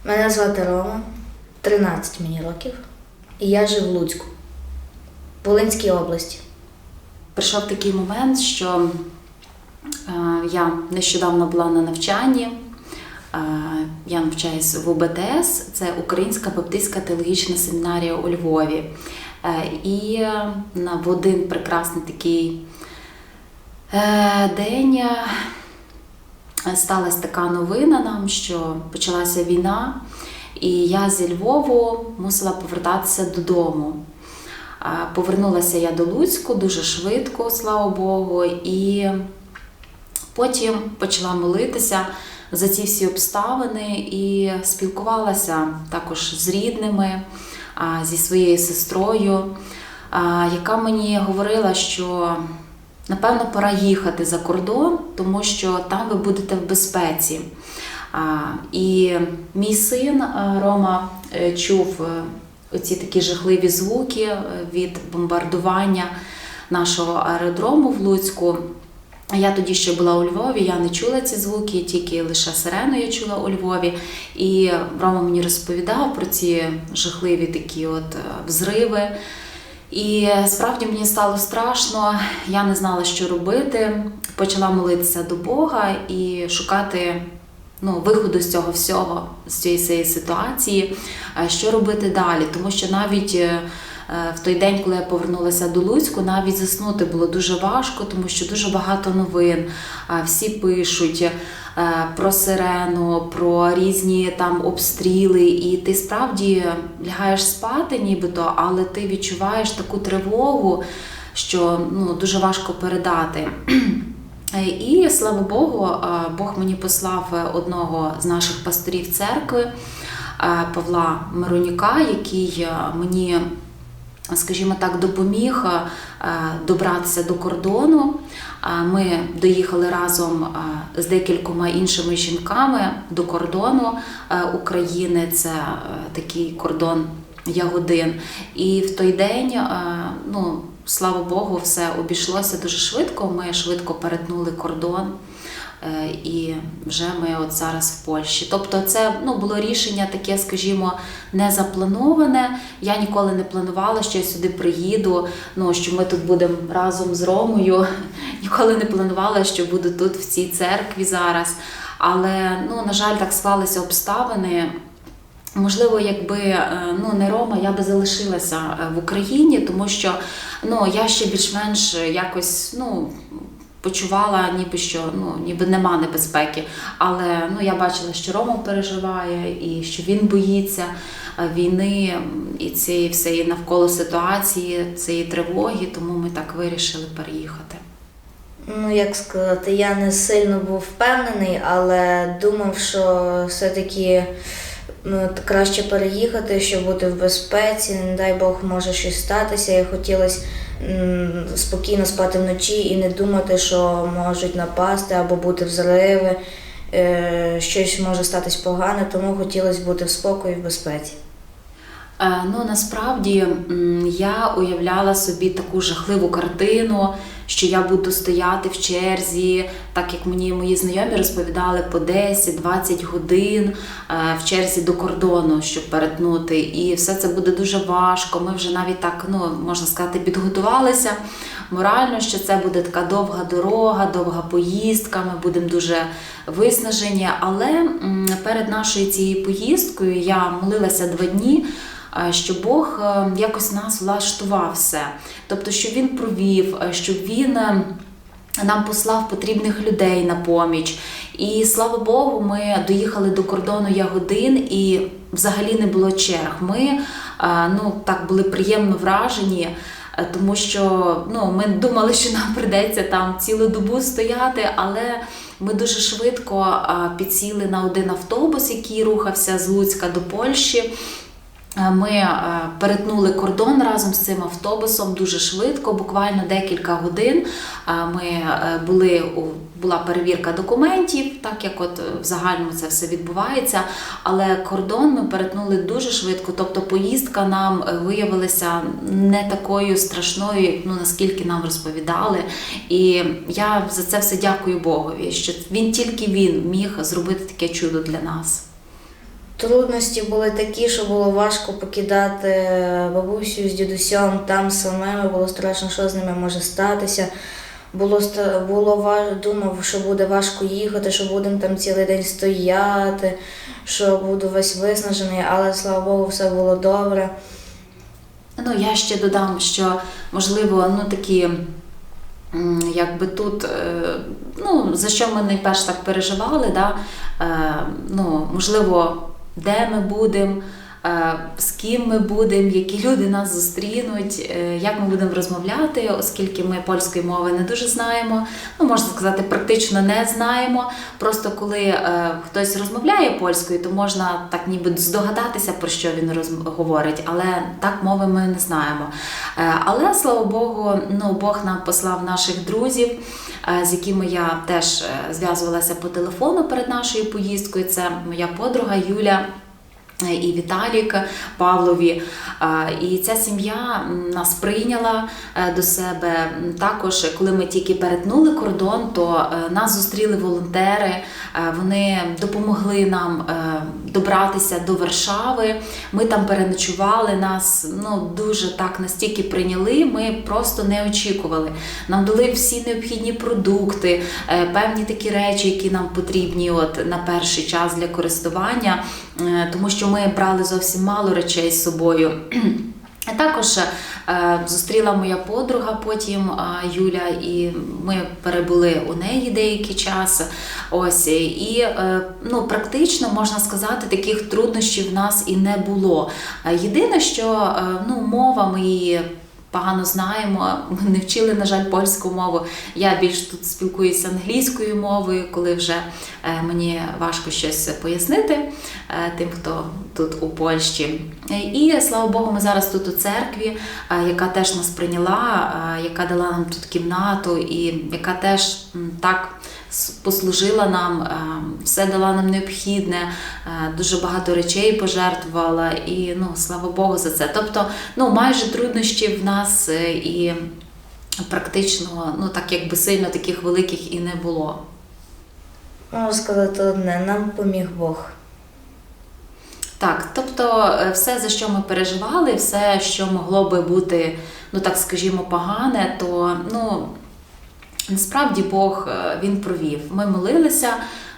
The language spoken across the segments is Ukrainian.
Мене звати Рома, 13 мені років, і я живу в Луцьку, в Волинській області. Прийшов такий момент, що я нещодавно була на навчанні. Я навчаюсь в УБТС, це Українська Баптистська теологічна семінарія у Львові. І в один прекрасний такий день сталася така новина нам, що почалася війна, і я зі Львову мусила повертатися додому. Повернулася я до Луцьку дуже швидко, слава Богу, і потім почала молитися за ці всі обставини і спілкувалася також з рідними, зі своєю сестрою, яка мені говорила, що напевно пора їхати за кордон, тому що там ви будете в безпеці. І мій син Рома чув оці такі жахливі звуки від бомбардування нашого аеродрому в Луцьку. Я тоді ще була у Львові, я не чула ці звуки, тільки лише сирену я чула у Львові. І Рома мені розповідав про ці жахливі такі взриви. І справді мені стало страшно, я не знала, що робити. Почала молитися до Бога і шукати виходу з цього всього, з цієї ситуації, що робити далі. Тому що навіть в той день, коли я повернулася до Луцьку, навіть заснути було дуже важко, тому що дуже багато новин. Всі пишуть про сирену, про різні там обстріли, і ти справді лягаєш спати нібито, але ти відчуваєш таку тривогу, що дуже важко передати. І, слава Богу, Бог мені послав одного з наших пасторів церкви, Павла Миронюка, який мені, скажімо так, допоміг добратися до кордону. Ми доїхали разом з декількома іншими жінками до кордону України, це такий кордон Ягодин. І в той день, слава Богу, все обійшлося дуже швидко, ми швидко перетнули кордон. І вже ми зараз в Польщі. Тобто це було рішення таке, скажімо, не заплановане. Я ніколи не планувала, що я сюди приїду, що ми тут будемо разом з Ромою. Ніколи не планувала, що буду тут в цій церкві зараз. Але, на жаль, так склалися обставини. Можливо, якби не Рома, я би залишилася в Україні, тому що я ще більш-менш якось почувала, ніби нема небезпеки. Але я бачила, що Рома переживає і що він боїться війни і цієї всієї навколо ситуації, цієї тривоги, тому ми так вирішили переїхати. Як сказати, я не сильно був впевнений, але думав, що все-таки краще переїхати, щоб бути в безпеці, не дай Бог, може щось статися. І хотілося спокійно спати вночі і не думати, що можуть напасти або бути взриви, щось може статись погане, тому хотілося бути в спокої і в безпеці. Насправді, я уявляла собі таку жахливу картину, що я буду стояти в черзі, так як мені мої знайомі розповідали, по 10-20 годин в черзі до кордону, щоб перетнути. І все це буде дуже важко. Ми вже навіть так, можна сказати, підготувалися морально, що це буде така довга дорога, довга поїздка, ми будемо дуже виснажені. Але перед нашою цією поїздкою я молилася 2 дні, що Бог якось нас влаштував все. Тобто, що Він провів, щоб Він нам послав потрібних людей на поміч. І, слава Богу, ми доїхали до кордону Ягодин і взагалі не було черг. Ми так були приємно вражені, тому що ми думали, що нам прийдеться там цілу добу стояти, але ми дуже швидко підсіли на один автобус, який рухався з Луцька до Польщі. Ми перетнули кордон разом з цим автобусом дуже швидко, буквально декілька годин. Була перевірка документів, так як в загальному це все відбувається, але кордон ми перетнули дуже швидко, тобто поїздка нам виявилася не такою страшною, наскільки нам розповідали. І я за це все дякую Богові, що тільки Він міг зробити таке чудо для нас. Трудності були такі, що було важко покидати бабусю з дідусем там самими, було страшно, що з ними може статися. Думав, що буде важко їхати, що будемо там цілий день стояти, що буду весь виснажений, але, слава Богу, все було добре. Ну, я ще додам, що, можливо, такі, якби тут, за що ми найперш так переживали, да? Можливо, де ми будемо, з ким ми будемо, які люди нас зустрінуть, як ми будемо розмовляти, оскільки ми польської мови не дуже знаємо, можна сказати, практично не знаємо. Просто коли хтось розмовляє польською, то можна так ніби здогадатися, про що він говорить, але так мови ми не знаємо. Але, слава Богу, Бог нам послав наших друзів, з якими я теж зв'язувалася по телефону перед нашою поїздкою. Це моя подруга Юля і Віталік Павлові. І ця сім'я нас прийняла до себе. Також, коли ми тільки перетнули кордон, то нас зустріли волонтери, вони допомогли нам добратися до Варшави. Ми там переночували, нас дуже так настільки прийняли, ми просто не очікували. Нам дали всі необхідні продукти, певні такі речі, які нам потрібні на перший час для користування, тому що ми брали зовсім мало речей з собою. Також зустріла моя подруга потім, Юля, і ми перебули у неї деякий час. І практично, можна сказати, таких труднощів в нас і не було. Єдине, що мова ми її погано знаємо, ми не вчили, на жаль, польську мову. Я більш тут спілкуюся англійською мовою, коли вже мені важко щось пояснити тим, хто тут у Польщі. І, слава Богу, ми зараз тут у церкві, яка теж нас прийняла, яка дала нам тут кімнату і яка теж так послужила нам, все дала нам необхідне, дуже багато речей пожертвувала і, слава Богу за це. Тобто, майже труднощів в нас і практично, так якби сильно таких великих і не було. Можу сказати одне, нам поміг Бог. Так, тобто все, за що ми переживали, все, що могло би бути, так скажімо, погане, то, насправді Бог, Він провів. Ми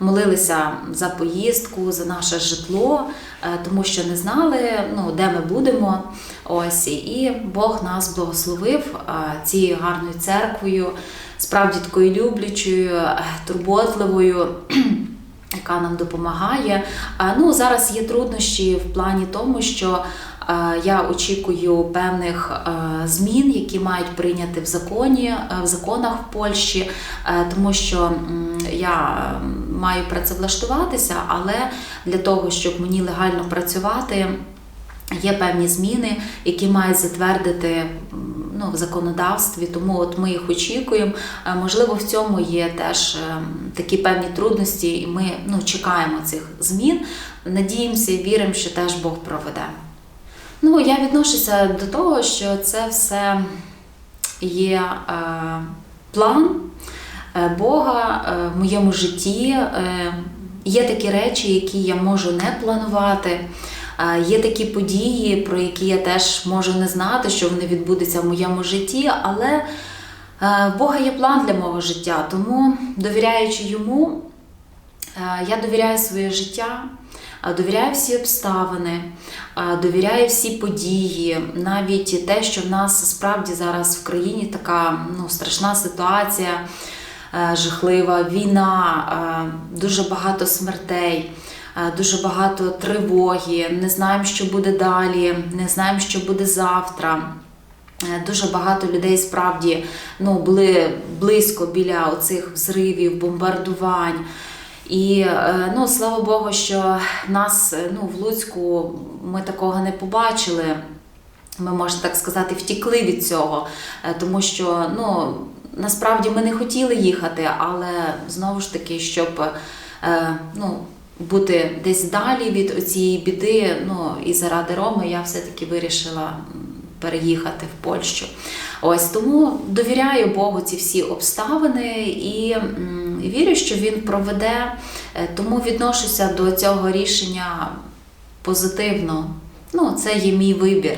молилися за поїздку, за наше житло, тому що не знали, де ми будемо. І Бог нас благословив цією гарною церквою, справді такою люблячою, турботливою, яка нам допомагає. Зараз є труднощі в плані тому, що я очікую певних змін, які мають прийняти в законах в Польщі, тому що я маю працевлаштуватися, але для того, щоб мені легально працювати, є певні зміни, які мають затвердити в законодавстві, тому ми їх очікуємо. Можливо, в цьому є теж такі певні трудності, і ми чекаємо цих змін. Надіємося і віримо, що теж Бог проведе. Я відношуся до того, що це все є план Бога в моєму житті. Є такі речі, які я можу не планувати. Є такі події, про які я теж можу не знати, що вони відбудуться в моєму житті, але в Бога є план для мого життя, тому, довіряючи Йому, я довіряю своє життя, довіряю всі обставини, довіряю всі події, навіть те, що в нас справді зараз в країні така страшна ситуація, жахлива, війна, дуже багато смертей, дуже багато тривоги, не знаємо, що буде далі, не знаємо, що буде завтра. Дуже багато людей справді були близько біля оцих взривів, бомбардувань. І, слава Богу, що нас, в Луцьку ми такого не побачили. Ми, можна так сказати, втікли від цього, тому що, насправді ми не хотіли їхати, але, знову ж таки, щоб, бути десь далі від цієї біди, і заради Роми я все-таки вирішила переїхати в Польщу. Тому довіряю Богу ці всі обставини і вірю, що Він проведе, тому відношуся до цього рішення позитивно. Ну, це є мій вибір.